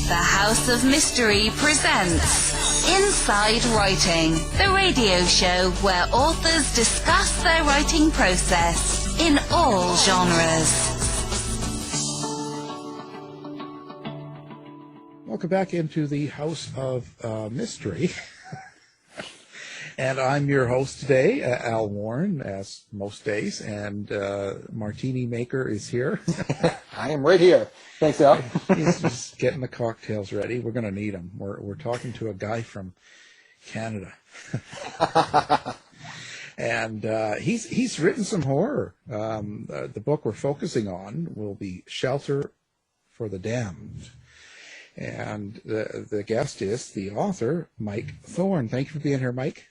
The House of Mystery presents Inside Writing, the radio show where authors discuss their writing process in all genres. Welcome back into the House of Mystery. And I'm your host today, Al Warren, as most days, and Martini Maker is here. I am right here. Thanks, Al. He's just getting the cocktails ready. We're going to need them. We're talking to a guy from Canada. And he's written some horror. The book we're focusing on will be Shelter for the Damned. And the guest is the author, Mike Thorn. Thank you for being here, Mike.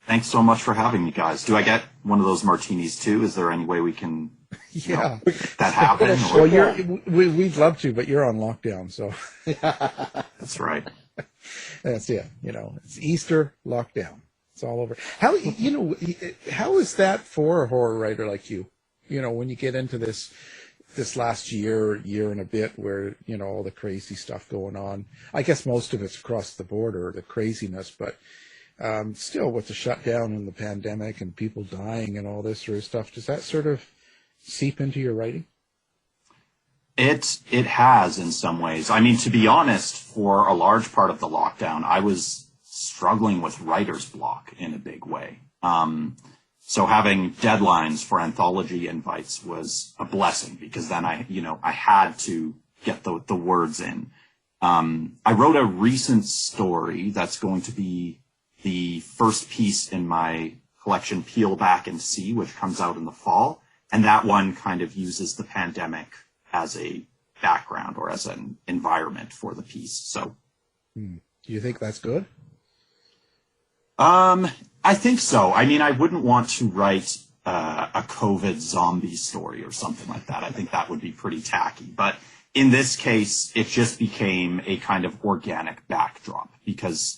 Thanks so much for having me, guys. Do I get one of those martinis, too? Is there any way we can that happen? Well, we'd love to, but you're on lockdown, so. That's right. That's it. It's Easter lockdown. It's all over. How is that for a horror writer like you? When you get into this last year and a bit where, all the crazy stuff going on. I guess most of it's across the border, the craziness, but still with the shutdown and the pandemic and people dying and all this sort of stuff, does that sort of seep into your writing? It has in some ways. I mean, to be honest, for a large part of the lockdown, I was struggling with writer's block in a big way. So having deadlines for anthology invites was a blessing because then I had to get the words in. I wrote a recent story that's going to be the first piece in my collection, Peel Back and See, which comes out in the fall. And that one kind of uses the pandemic as a background or as an environment for the piece. So, do you think that's good? I think so. I mean, I wouldn't want to write a COVID zombie story or something like that. I think that would be pretty tacky. But in this case, it just became a kind of organic backdrop because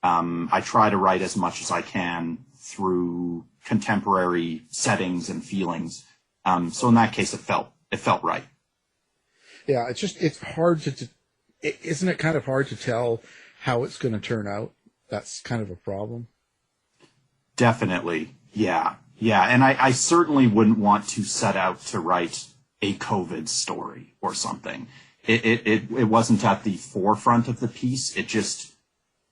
I try to write as much as I can through contemporary settings and feelings. So in that case, it felt right. Yeah, it's hard isn't it kind of hard to tell how it's going to turn out? That's kind of a problem. Definitely. Yeah. And I certainly wouldn't want to set out to write a COVID story or something. It wasn't at the forefront of the piece. It just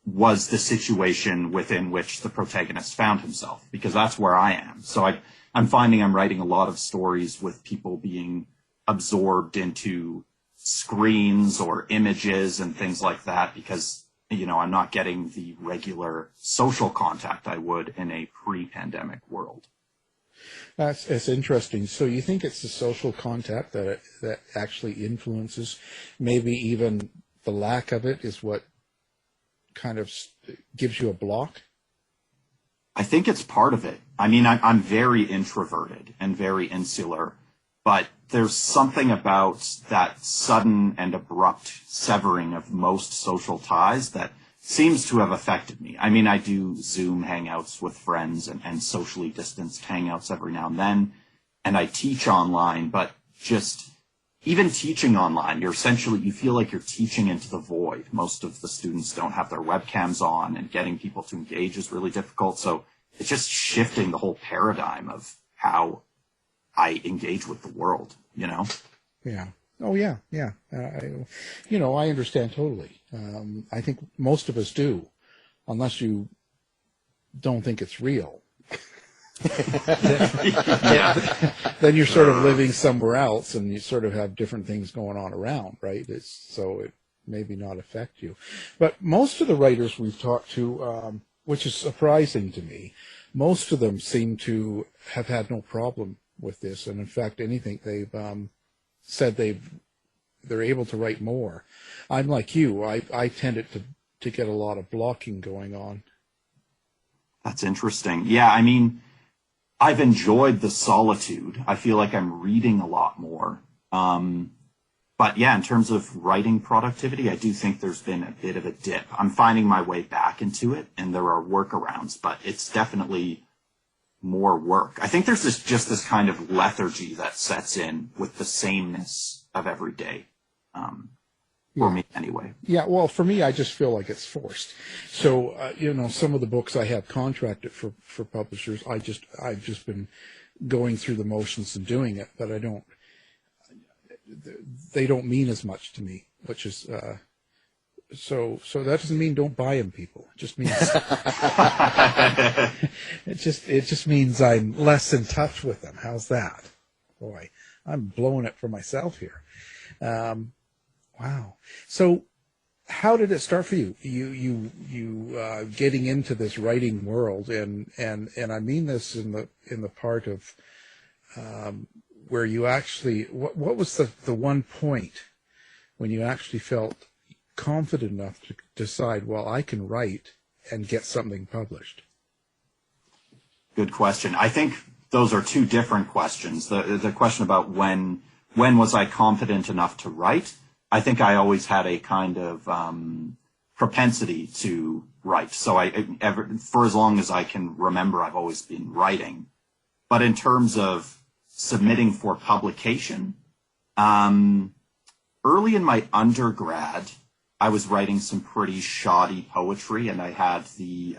was the situation within which the protagonist found himself, because that's where I am. So I'm finding I'm writing a lot of stories with people being absorbed into screens or images and things like that because I'm not getting the regular social contact I would in a pre-pandemic world. That's interesting. So you think it's the social contact that actually influences, maybe even the lack of it is what kind of gives you a block? I think it's part of it. I mean, I'm very introverted and very insular, but there's something about that sudden and abrupt severing of most social ties that seems to have affected me. I mean, I do Zoom hangouts with friends and socially distanced hangouts every now and then, and I teach online, but just even teaching online, you feel like you're teaching into the void. Most of the students don't have their webcams on, and getting people to engage is really difficult. So it's just shifting the whole paradigm of how I engage with the world, Yeah. Oh, yeah. I understand totally. I think most of us do, unless you don't think it's real. Then you're sort of living somewhere else and you sort of have different things going on around, right? So it maybe not affect you. But most of the writers we've talked to, which is surprising to me, most of them seem to have had no problem with this. And in fact, anything they've said they're able to write more. I'm like you. I tended to get a lot of blocking going on. That's interesting. Yeah, I mean, I've enjoyed the solitude. I feel like I'm reading a lot more. But yeah, in terms of writing productivity, I do think there's been a bit of a dip. I'm finding my way back into it, and there are workarounds, but it's definitely more work. I think there's just this kind of lethargy that sets in with the sameness of every day. for me anyway. Yeah, well, for me, I just feel like it's forced. So, some of the books I have contracted for publishers, I've just been going through the motions and doing it, but they don't mean as much to me, which is, so that doesn't mean don't buy them, people. It just means, it just means I'm less in touch with them. How's that? Boy, I'm blowing it for myself here. Wow. So how did it start for you? You getting into this writing world, and I mean this in the part of where you actually, what was the one point when you actually felt confident enough to decide, well, I can write and get something published? Good question. I think those are two different questions. The question about when was I confident enough to write? I think I always had a kind of propensity to write. So for as long as I can remember, I've always been writing. But in terms of submitting for publication, early in my undergrad, I was writing some pretty shoddy poetry, and I had the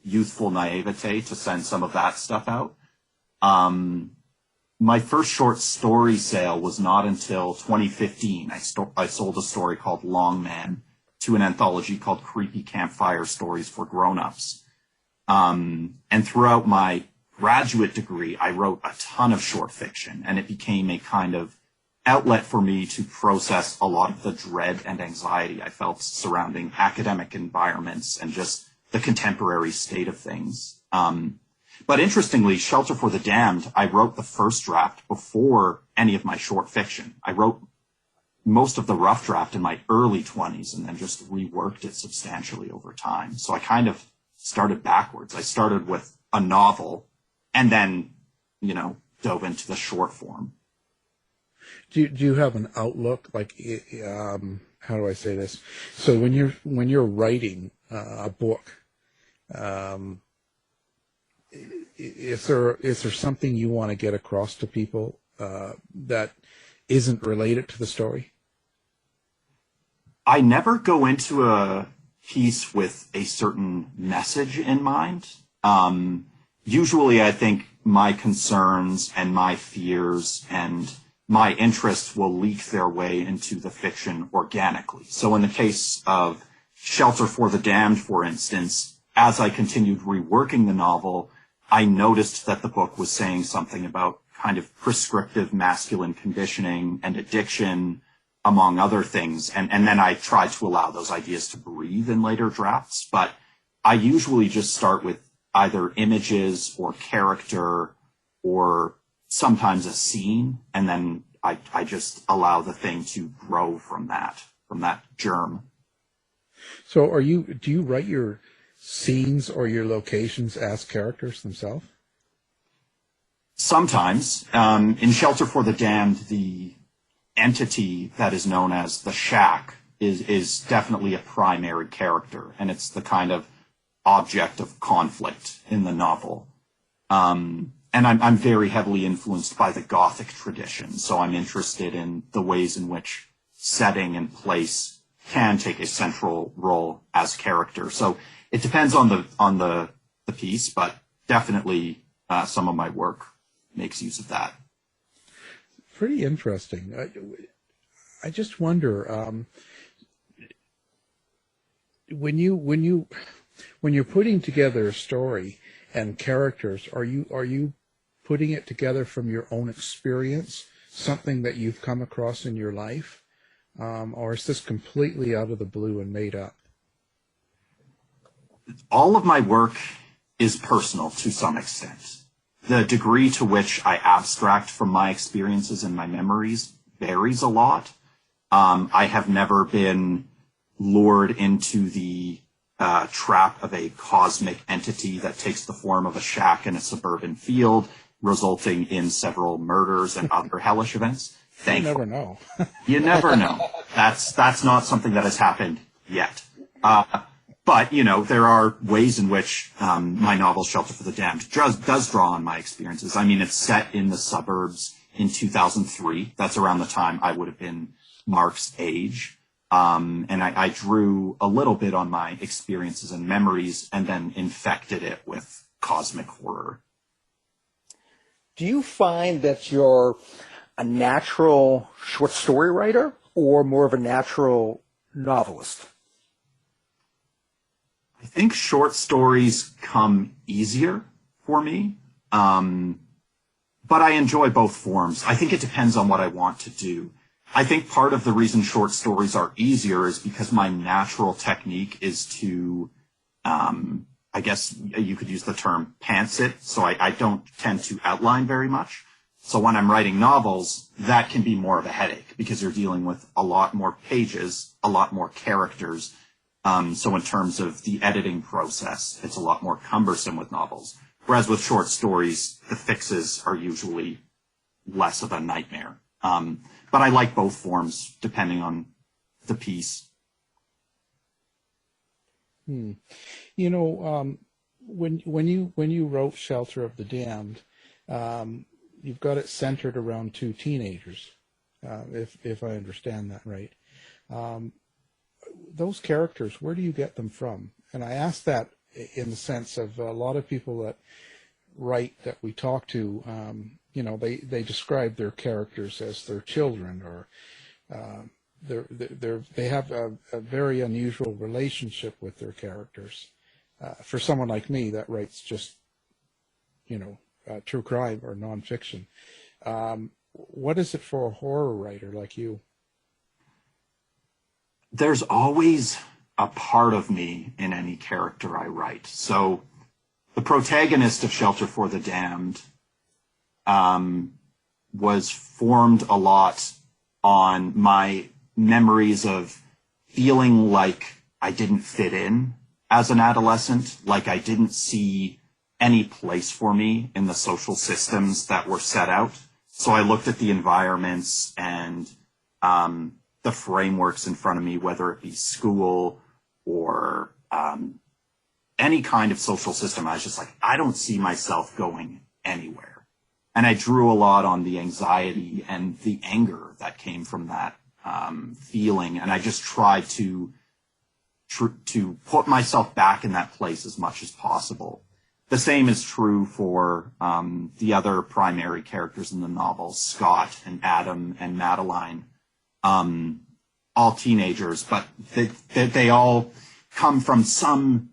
youthful naivete to send some of that stuff out. My first short story sale was not until 2015. I sold a story called Long Man to an anthology called Creepy Campfire Stories for Grown-Ups. And throughout my graduate degree, I wrote a ton of short fiction, and it became a kind of outlet for me to process a lot of the dread and anxiety I felt surrounding academic environments and just the contemporary state of things. But interestingly, Shelter for the Damned, I wrote the first draft before any of my short fiction. I wrote most of the rough draft in my early 20s and then just reworked it substantially over time. So I kind of started backwards. I started with a novel and then, dove into the short form. Do you have an outlook, like, how do I say this? So when you're writing a book, is there something you want to get across to people that isn't related to the story? I never go into a piece with a certain message in mind. Usually I think my concerns and my fears and my interests will leak their way into the fiction organically. So in the case of Shelter for the Damned, for instance, as I continued reworking the novel, I noticed that the book was saying something about kind of prescriptive masculine conditioning and addiction, among other things. And then I tried to allow those ideas to breathe in later drafts. But I usually just start with either images or character or sometimes a scene, and then I just allow the thing to grow from that germ. So do you write your scenes or your locations as characters themselves? Sometimes. In Shelter for the Damned, the entity that is known as the shack is definitely a primary character, and it's the kind of object of conflict in the novel. And I'm very heavily influenced by the Gothic tradition, so I'm interested in the ways in which setting and place can take a central role as character. So it depends on the piece, but definitely some of my work makes use of that. Pretty interesting. I just wonder, when you're putting together a story and characters, are you putting it together from your own experience, something that you've come across in your life, or is this completely out of the blue and made up? All of my work is personal to some extent. The degree to which I abstract from my experiences and my memories varies a lot. I have never been lured into the trap of a cosmic entity that takes the form of a shack in a suburban field, resulting in several murders and other hellish events. You never know. You never know. That's not something that has happened yet. But, there are ways in which my novel Shelter for the Damned does draw on my experiences. I mean, it's set in the suburbs in 2003. That's around the time I would have been Mark's age. And I drew a little bit on my experiences and memories and then infected it with cosmic horror. Do you find that you're a natural short story writer or more of a natural novelist? I think short stories come easier for me, but I enjoy both forms. I think it depends on what I want to do. I think part of the reason short stories are easier is because my natural technique is to, I guess you could use the term pants it, so I don't tend to outline very much. So when I'm writing novels, that can be more of a headache because you're dealing with a lot more pages, a lot more characters. So in terms of the editing process, it's a lot more cumbersome with novels. Whereas with short stories, the fixes are usually less of a nightmare. But I like both forms depending on the piece. You know, when you wrote Shelter of the Damned, you've got it centered around two teenagers, if I understand that right. Those characters, where do you get them from? And I ask that in the sense of a lot of people that write that we talk to, you know, they describe their characters as their children, or they have a very unusual relationship with their characters. For someone like me that writes just, you know, true crime or nonfiction, what is it for a horror writer like you? There's always a part of me in any character I write. So the protagonist of Shelter for the Damned was formed a lot on my memories of feeling like I didn't fit in as an adolescent, like I didn't see any place for me in the social systems that were set out. So I looked at the environments and the frameworks in front of me, whether it be school or any kind of social system. I was just like, I don't see myself going anywhere. And I drew a lot on the anxiety and the anger that came from that feeling. And I just tried to put myself back in that place as much as possible. The same is true for the other primary characters in the novel, Scott and Adam and Madeline. All teenagers, but they all come from some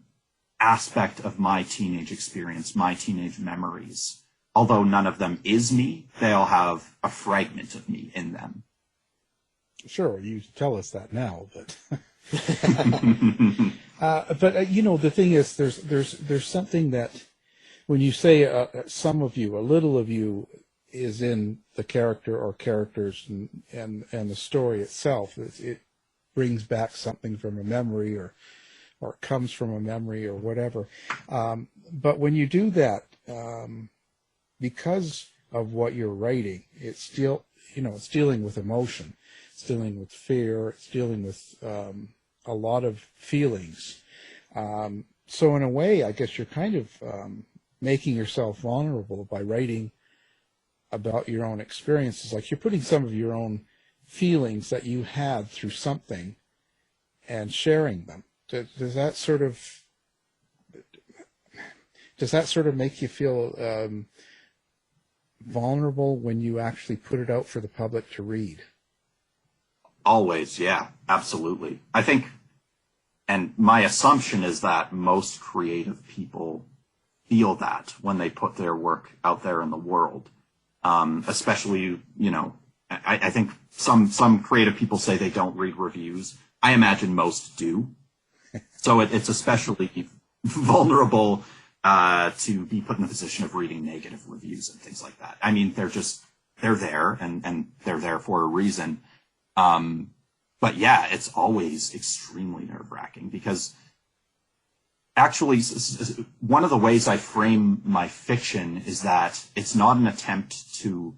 aspect of my teenage experience, my teenage memories. Although none of them is me, they all have a fragment of me in them. Sure, you tell us that now, but but you know, the thing is, there's something that when you say some of you, a little of you is in the character or characters and the story itself. It brings back something from a memory or comes from a memory or whatever. But when you do that, because of what you're writing, it's still, you know, it's dealing with emotion, it's dealing with fear, it's dealing with a lot of feelings. So in a way, I guess you're kind of making yourself vulnerable by writing about your own experiences. Like you're putting some of your own feelings that you had through something and sharing them. Does that sort of make you feel vulnerable when you actually put it out for the public to read? Always, yeah, absolutely. I think, and my assumption is that most creative people feel that when they put their work out there in the world. Especially, you know, I think some creative people say they don't read reviews. I imagine most do. So it's especially vulnerable to be put in a position of reading negative reviews and things like that. I mean, they're there and they're there for a reason. But yeah, it's always extremely nerve-wracking because actually, one of the ways I frame my fiction is that it's not an attempt to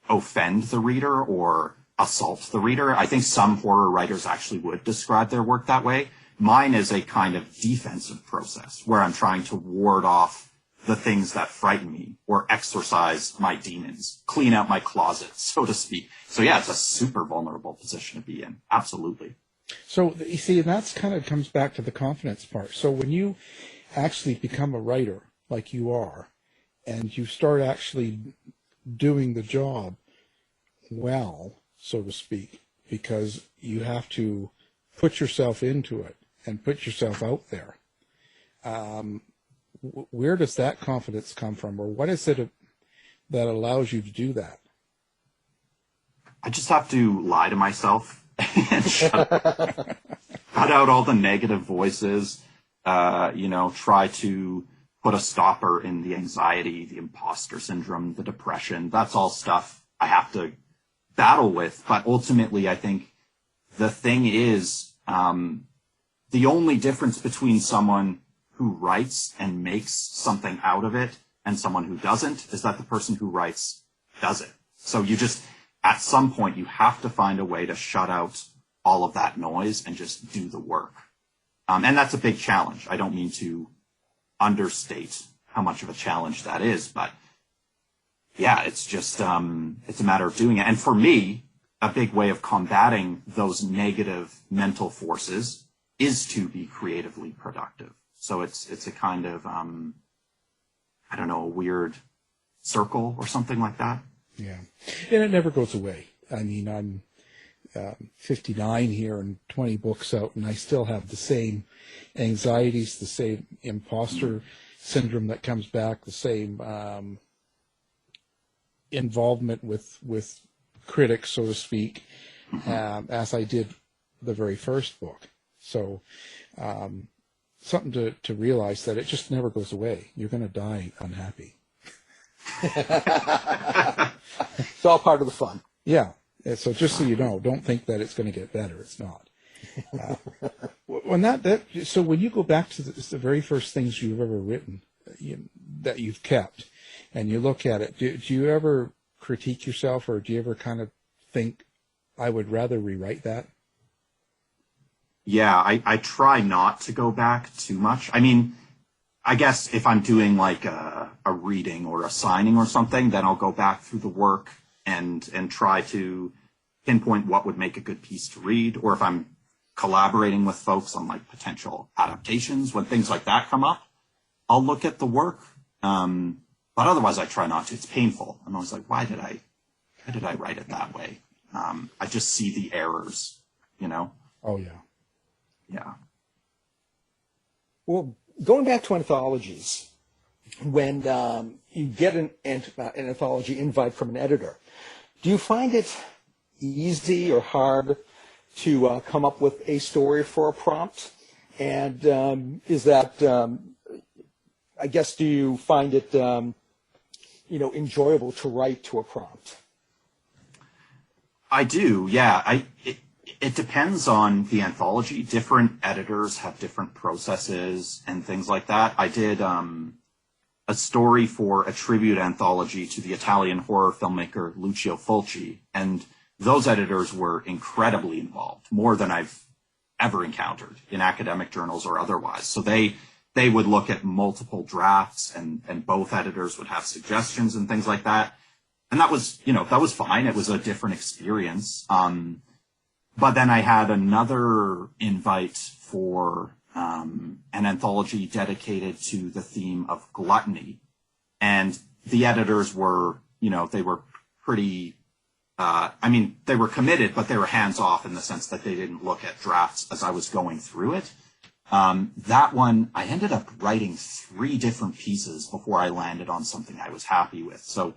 offend the reader or assault the reader. I think some horror writers actually would describe their work that way. Mine is a kind of defensive process where I'm trying to ward off the things that frighten me or exorcise my demons, clean out my closet, so to speak. So yeah, it's a super vulnerable position to be in. Absolutely. So you see, and that's kind of comes back to the confidence part. So when you actually become a writer, like you are, and you start actually doing the job well, so to speak, because you have to put yourself into it and put yourself out there. Where does that confidence come from, or what is it that allows you to do that? I just have to lie to myself and cut out all the negative voices, try to put a stopper in the anxiety, the imposter syndrome, the depression. That's all stuff I have to battle with. But ultimately, I think the thing is, the only difference between someone who writes and makes something out of it and someone who doesn't is that the person who writes does it. So you just, at some point, you have to find a way to shut out all of that noise and just do the work. And that's a big challenge. I don't mean to understate how much of a challenge that is, but yeah, it's just, it's a matter of doing it. And for me, a big way of combating those negative mental forces is to be creatively productive. So it's a kind of, I don't know, a weird circle or something like that. Yeah. And it never goes away. I mean, I'm 59 here and 20 books out, and I still have the same anxieties, the same imposter syndrome that comes back, the same involvement with critics, so to speak, as I did the very first book. So something to realize that it just never goes away. You're going to die unhappy. It's all part of the fun. Yeah. So just so you know, don't think that it's going to get better. It's not. So when you go back to the very first things you've ever written that you've kept, and you look at it, do you ever critique yourself, or do you ever kind of think, I would rather rewrite that? Yeah, I try not to go back too much. I mean, I guess if I'm doing like a reading or a signing or something, then I'll go back through the work and try to pinpoint what would make a good piece to read. Or if I'm collaborating with folks on like potential adaptations, when things like that come up, I'll look at the work. But otherwise I try not to. It's painful. I'm always like, why did I write it that way? I just see the errors, you know? Oh, yeah. Yeah. Well, going back to anthologies, when you get an anthology invite from an editor, do you find it easy or hard to come up with a story for a prompt? And is that, I guess, do you find it, enjoyable to write to a prompt? I do, yeah. It depends on the anthology. Different editors have different processes and things like that. I did a story for a tribute anthology to the Italian horror filmmaker Lucio Fulci, and those editors were incredibly involved, more than I've ever encountered in academic journals or otherwise. So they would look at multiple drafts, and both editors would have suggestions and things like that. And that was fine. It was a different experience. But then I had another invite for an anthology dedicated to the theme of gluttony. And the editors were, they were pretty, they were committed, but they were hands off in the sense that they didn't look at drafts as I was going through it. That one, I ended up writing 3 different pieces before I landed on something I was happy with. So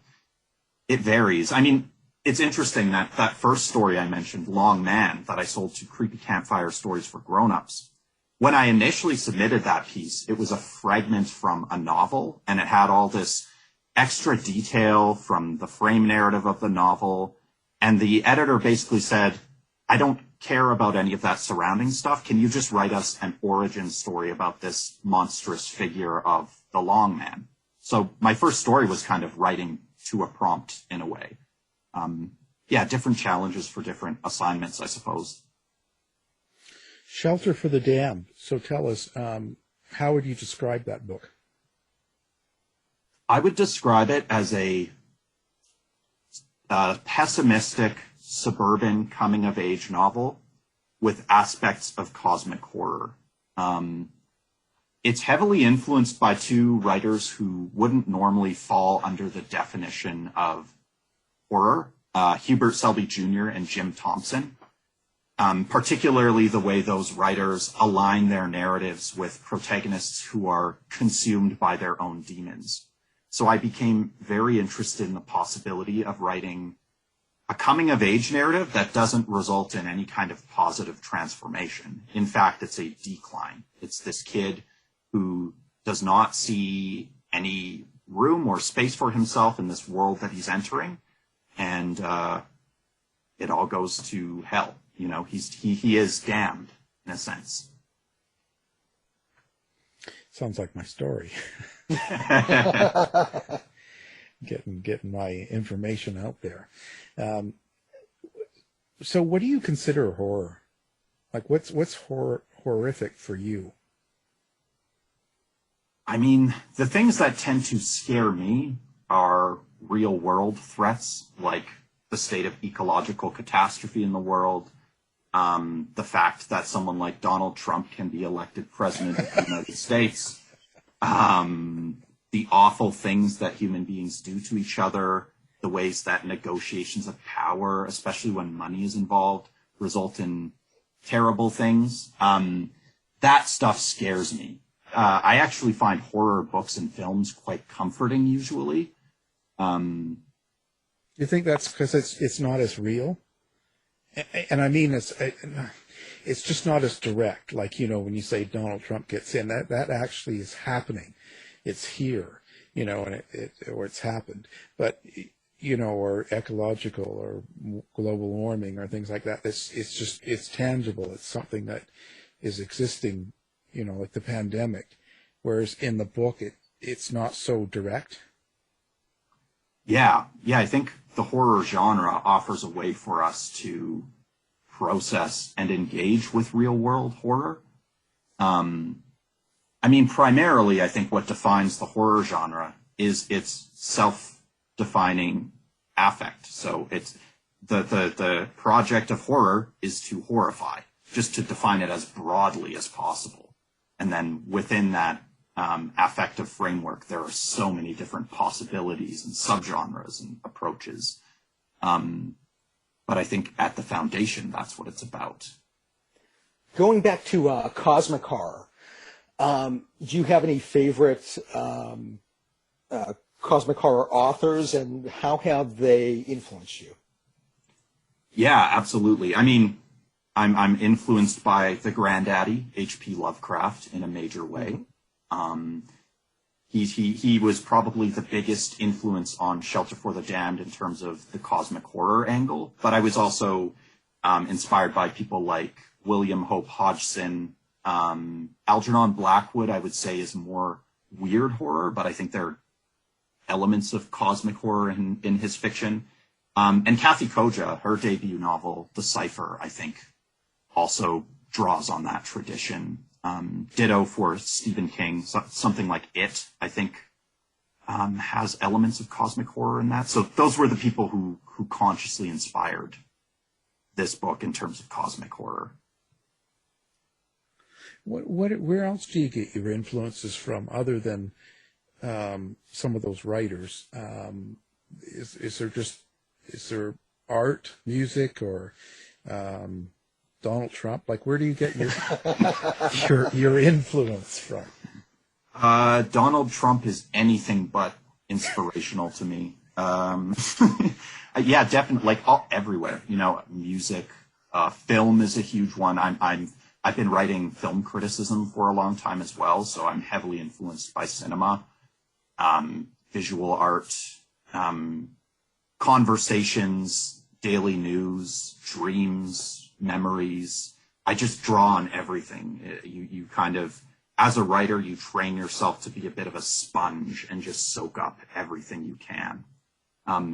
it varies. I mean, it's interesting that first story I mentioned, Long Man, that I sold to Creepy Campfire Stories for Grown-Ups. When I initially submitted that piece, it was a fragment from a novel, and it had all this extra detail from the frame narrative of the novel. And the editor basically said, I don't care about any of that surrounding stuff. Can you just write us an origin story about this monstrous figure of the Long Man? So my first story was kind of writing to a prompt in a way. Different challenges for different assignments, I suppose. Shelter for the Damned. So tell us, how would you describe that book? I would describe it as a pessimistic suburban coming-of-age novel with aspects of cosmic horror. It's heavily influenced by two writers who wouldn't normally fall under the definition of horror, Hubert Selby Jr. and Jim Thompson, particularly the way those writers align their narratives with protagonists who are consumed by their own demons. So I became very interested in the possibility of writing a coming-of-age narrative that doesn't result in any kind of positive transformation. In fact, it's a decline. It's this kid who does not see any room or space for himself in this world that he's entering, and it all goes to hell. You know, he is damned in a sense. Sounds like my story. Getting my information out there. So what do you consider horror? Like what's horrific for you? I mean, the things that tend to scare me are real world threats, like the state of ecological catastrophe in the world, the fact that someone like Donald Trump can be elected president of the United States, the awful things that human beings do to each other, the ways that negotiations of power, especially when money is involved, result in terrible things. That stuff scares me. I actually find horror books and films quite comforting usually. You think that's because it's not as real? And I mean, it's just not as direct. Like, you know, when you say Donald Trump gets in, that actually is happening. It's here, you know, and or it's happened. But, you know, or ecological or global warming or things like that. It's tangible. It's something that is existing, you know, like the pandemic. Whereas in the book, it's not so direct. Yeah, I think the horror genre offers a way for us to process and engage with real-world horror. I mean, primarily, I think what defines the horror genre is its self-defining affect. So it's the project of horror is to horrify, just to define it as broadly as possible. And then within that affective framework, there are so many different possibilities and subgenres and approaches. But I think at the foundation, that's what it's about. Going back to cosmic horror, do you have any favorite cosmic horror authors, and how have they influenced you? Yeah, absolutely. I mean, I'm influenced by the granddaddy, H.P. Lovecraft, in a major way. He was probably the biggest influence on Shelter for the Damned in terms of the cosmic horror angle, but I was also inspired by people like William Hope Hodgson. Algernon Blackwood, I would say, is more weird horror, but I think there are elements of cosmic horror in his fiction. And Kathy Koja, her debut novel, The Cipher, I think also draws on that tradition. Ditto for Stephen King, something like It, I think, has elements of cosmic horror in that. So those were the people who consciously inspired this book in terms of cosmic horror. Where else do you get your influences from other than some of those writers? Is there art, music, or Donald Trump? Like, where do you get your influence from? Donald Trump is anything but inspirational to me. Yeah, definitely, like everywhere. You know, music, film is a huge one. I've been writing film criticism for a long time as well, so I'm heavily influenced by cinema, visual art, conversations, daily news, dreams, memories. I just draw on everything. You kind of, as a writer, you train yourself to be a bit of a sponge and just soak up everything you can.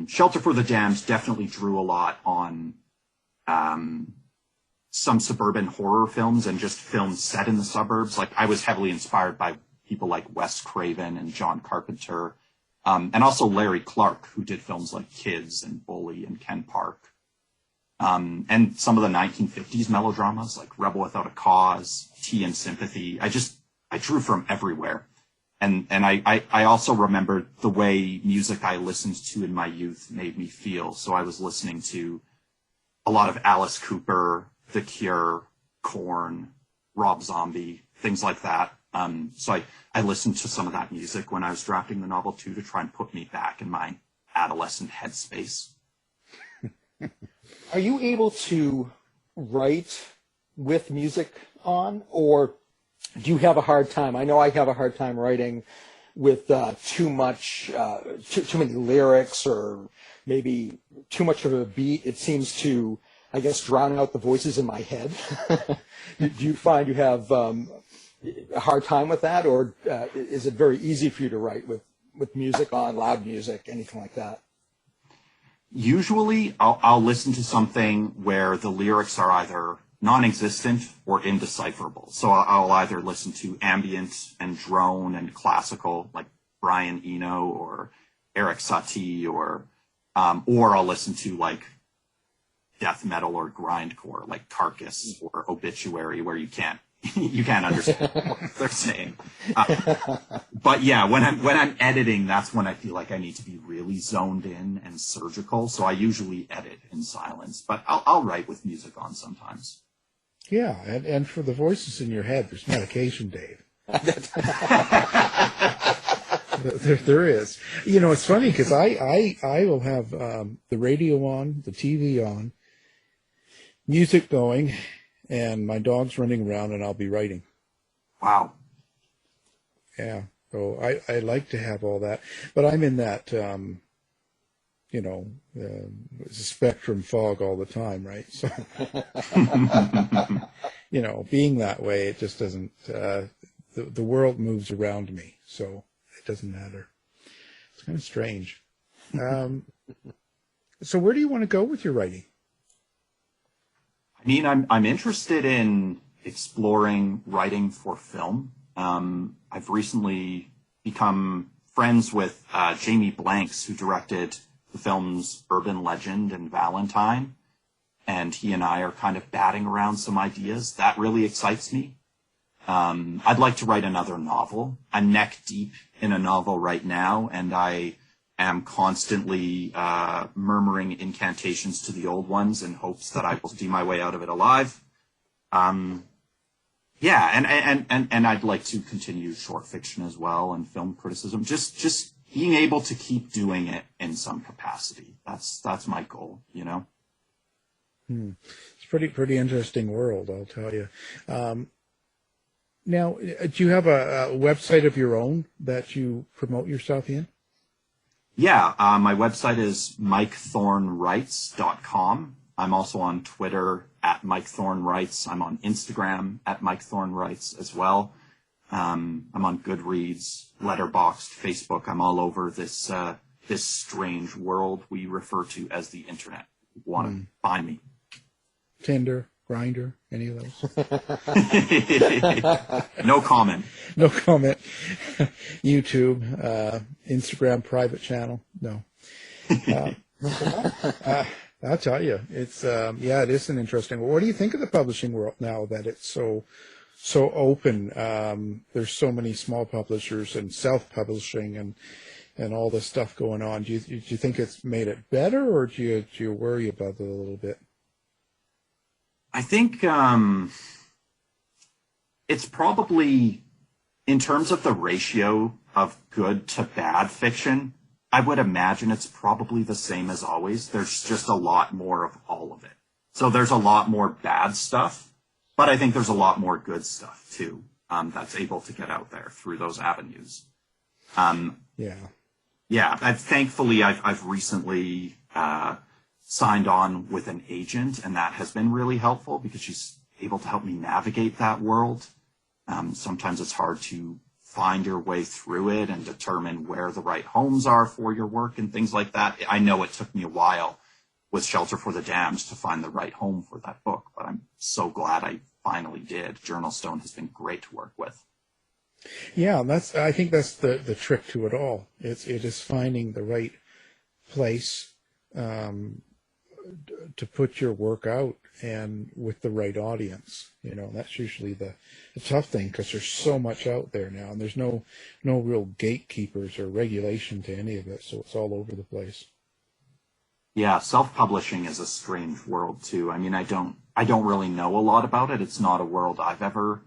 Shelter for the Damned definitely drew a lot on some suburban horror films and just films set in the suburbs. Like, I was heavily inspired by people like Wes Craven and John Carpenter, and also Larry Clark, who did films like Kids and Bully and Ken Park. And some of the 1950s melodramas like Rebel Without a Cause, Tea and Sympathy. I drew from everywhere. And I also remembered the way music I listened to in my youth made me feel. So I was listening to a lot of Alice Cooper, The Cure, Thorn, Rob Zombie, things like that. So I listened to some of that music when I was drafting the novel too, to try and put me back in my adolescent headspace. Are you able to write with music on, or do you have a hard time? I know I have a hard time writing with too many lyrics, or maybe too much of a beat. It seems to, I guess, drown out the voices in my head. Do you find you have a hard time with that, or is it very easy for you to write with music on, loud music, anything like that? Usually I'll listen to something where the lyrics are either non-existent or indecipherable. So I'll either listen to ambient and drone and classical, like Brian Eno or Eric Satie, or I'll listen to like death metal or grindcore, like Carcass or Obituary, where you can't understand what they're saying. But yeah, when I'm editing, that's when I feel like I need to be really zoned in and surgical. So I usually edit in silence, but I'll write with music on sometimes. Yeah, and for the voices in your head, there's medication, Dave. There is. You know, it's funny because I will have the radio on, the TV on, music going, and my dog's running around, and I'll be writing. Wow. Yeah. So I like to have all that, but I'm in that spectrum fog all the time, right? So being that way, it just doesn't. The world moves around me, so it doesn't matter. It's kind of strange. So where do you want to go with your writing? I mean, I'm interested in exploring writing for film. I've recently become friends with Jamie Blanks, who directed the films Urban Legend and Valentine, and he and I are kind of batting around some ideas. That really excites me. I'd like to write another novel. I'm neck deep in a novel right now, and I am constantly murmuring incantations to the old ones in hopes that I will see my way out of it alive. Yeah, and I'd like to continue short fiction as well and film criticism. Just being able to keep doing it in some capacity. That's my goal, you know. It's pretty interesting world, I'll tell you. Now, do you have a website of your own that you promote yourself in? Yeah, my website is MikeThornWrites.com. I'm also on Twitter at MikeThornWrites. I'm on Instagram at MikeThornWrites as well. I'm on Goodreads, Letterboxd, Facebook. I'm all over this strange world we refer to as the internet. If you want to find me. Tinder, Grindr, any of those? No comment. No comment. YouTube, Instagram private channel. No. I'll tell you, it's it is an interesting. What do you think of the publishing world now that it's so open? There's so many small publishers and self-publishing and all this stuff going on. Do you think it's made it better, or do you worry about it a little bit? I think it's probably, in terms of the ratio of good to bad fiction, I would imagine it's probably the same as always. There's just a lot more of all of it. So there's a lot more bad stuff, but I think there's a lot more good stuff too, that's able to get out there through those avenues. Thankfully, I've recently signed on with an agent, and that has been really helpful because she's able to help me navigate that world. Sometimes it's hard to find your way through it and determine where the right homes are for your work and things like that. I know it took me a while with Shelter for the Damned to find the right home for that book, but I'm so glad I finally did. Journal Stone has been great to work with. Yeah, I think that's the trick to it all. It is finding the right place to put your work out and with the right audience. That's usually the tough thing, because there's so much out there now, and there's no real gatekeepers or regulation to any of it, so it's all over the place. Yeah, self-publishing is a strange world too. I mean, I don't really know a lot about it. It's not a world I've ever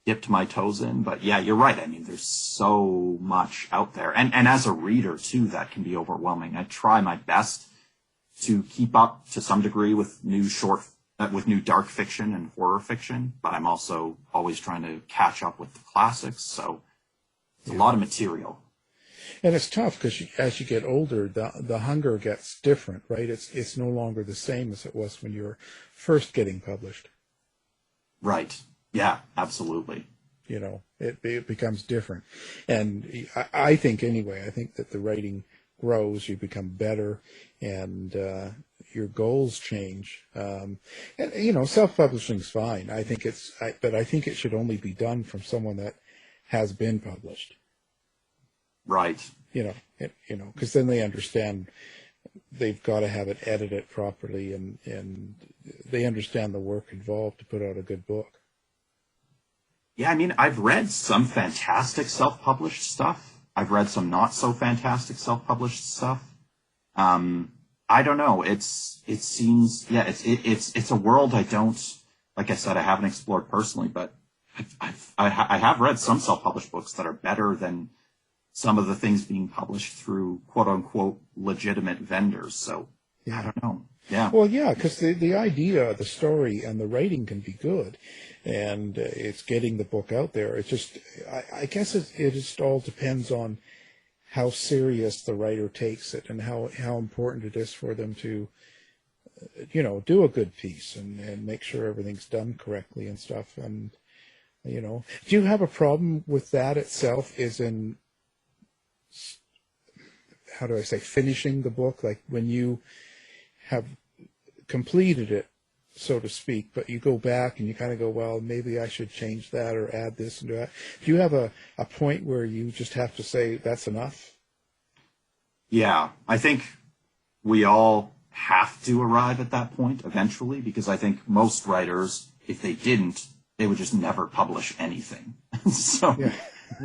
dipped my toes in, but yeah, you're right. I mean, there's so much out there, and as a reader too, that can be overwhelming. I try my best to keep up to some degree with new dark fiction and horror fiction, but I'm also always trying to catch up with the classics. So it's a lot of material. And it's tough because as you get older, the hunger gets different, right? It's no longer the same as it was when you were first getting published. Right. Yeah, absolutely. It becomes different. And I think that the writing grows, you become better, and your goals change. And self-publishing's fine. But I think it should only be done from someone that has been published. Right. Because then they understand they've got to have it edited properly, and they understand the work involved to put out a good book. Yeah, I mean, I've read some fantastic self-published stuff. I've read some not so fantastic self-published stuff. I don't know. It seems, yeah, it's a world I don't, like I said, I haven't explored personally, but I have read some self-published books that are better than some of the things being published through quote unquote legitimate vendors. So yeah. I don't know. Yeah. Well, yeah, because the idea, the story, and the writing can be good, and it's getting the book out there. It's just, I guess it just all depends on how serious the writer takes it, and how important it is for them to, do a good piece and make sure everything's done correctly and stuff. And, do you have a problem with that itself? How do I say, finishing the book? Like when you have completed it, so to speak, but you go back and you kind of go, well, maybe I should change that or add this and do that. Do you have a point where you just have to say that's enough? Yeah, I think we all have to arrive at that point eventually, because I think most writers, if they didn't, they would just never publish anything. So yeah.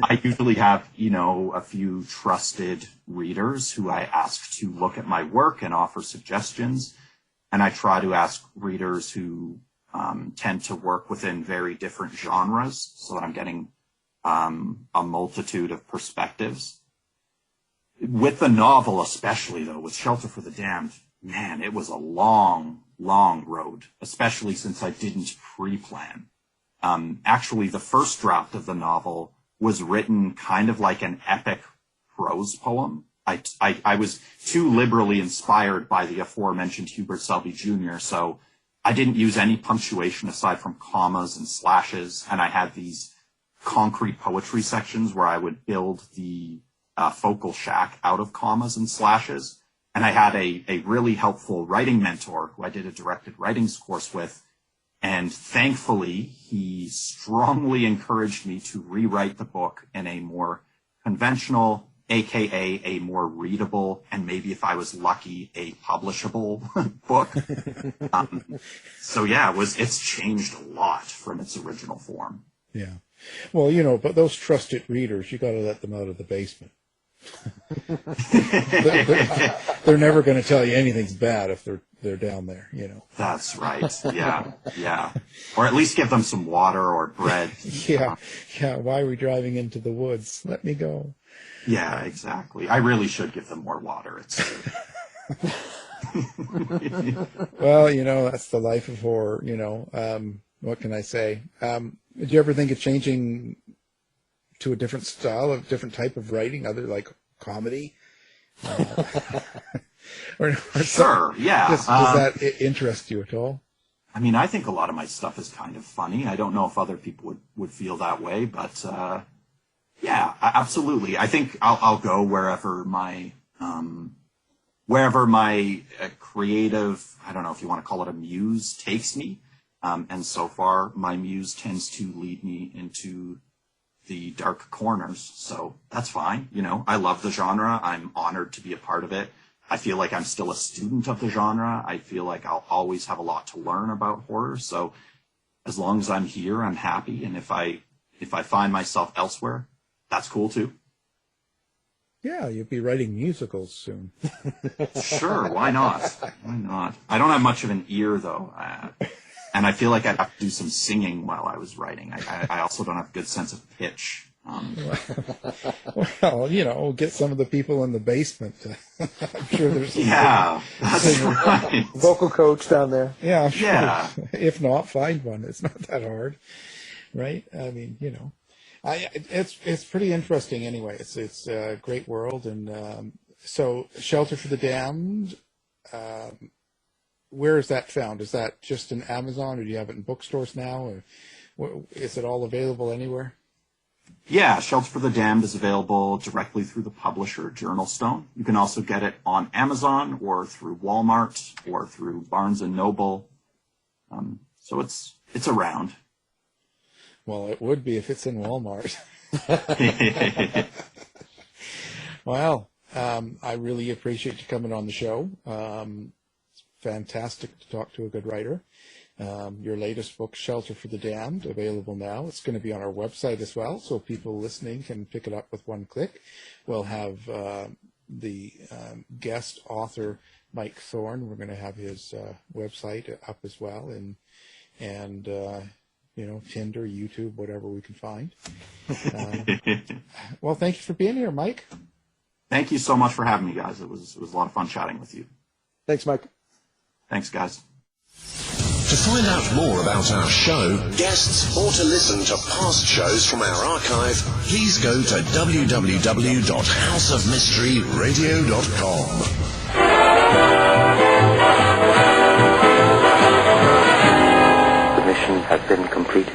I usually have, a few trusted readers who I ask to look at my work and offer suggestions. And I try to ask readers who tend to work within very different genres, so that I'm getting a multitude of perspectives. With the novel especially, though, with Shelter for the Damned, man, it was a long, long road, especially since I didn't pre-plan. Actually, the first draft of the novel was written kind of like an epic prose poem. I was too liberally inspired by the aforementioned Hubert Selby Jr., so I didn't use any punctuation aside from commas and slashes, and I had these concrete poetry sections where I would build the focal shack out of commas and slashes. And I had a really helpful writing mentor who I did a directed writings course with. And thankfully, he strongly encouraged me to rewrite the book in a more conventional, aka a more readable, and maybe if I was lucky, a publishable book. So yeah, it's changed a lot from its original form. Yeah. Well, but those trusted readers, you got to let them out of the basement. they're never going to tell you anything's bad if they're down there, That's right. Yeah. Or at least give them some water or bread. Yeah. Why are we driving into the woods? Let me go. Yeah, exactly. I really should give them more water. Well, that's the life of horror. What can I say? Did you ever think of changing to a different style, a different type of writing, other like comedy? Or sure, yeah. Does that interest you at all? I mean, I think a lot of my stuff is kind of funny. I don't know if other people would feel that way, but yeah, absolutely. I think I'll go wherever my creative, I don't know if you want to call it a muse, takes me. And so far, my muse tends to lead me into the dark corners. So that's fine. I love the genre. I'm honored to be a part of it. I feel like I'm still a student of the genre. I feel like I'll always have a lot to learn about horror. So as long as I'm here, I'm happy. And if I find myself elsewhere, that's cool too. Yeah, you'll be writing musicals soon. Sure, why not? Why not? I don't have much of an ear, though. And I feel like I'd have to do some singing while I was writing. I also don't have a good sense of pitch. Well, get some of the people in the basement. I'm sure there's some that's right. Vocal coach down there. Yeah, sure. Yeah. If not, find one. It's not that hard, right? I mean, it's pretty interesting anyway. It's a great world, and so Shelter for the Damned. Where is that found? Is that just in Amazon, or do you have it in bookstores now, or is it all available anywhere? Yeah, Shelter for the Damned is available directly through the publisher Journalstone. You can also get it on Amazon or through Walmart or through Barnes & Noble. So it's around. Well, it would be if it's in Walmart. Well, I really appreciate you coming on the show. It's fantastic to talk to a good writer. Your latest book, Shelter for the Damned, available now. It's going to be on our website as well, so people listening can pick it up with one click. We'll have the guest author, Mike Thorn. We're going to have his website up as well, and Tinder, YouTube, whatever we can find. Well, thank you for being here, Mike. Thank you so much for having me, guys. It was a lot of fun chatting with you. Thanks, Mike. Thanks, guys. To find out more about our show, guests, or to listen to past shows from our archive, please go to www.houseofmysteryradio.com. The mission has been completed.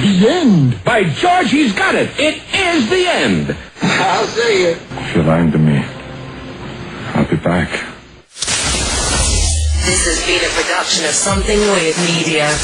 The end! By George, he's got it! It is the end! I'll say it. If you're lying to me, I'll be back. This has been a production of Something Weird Media.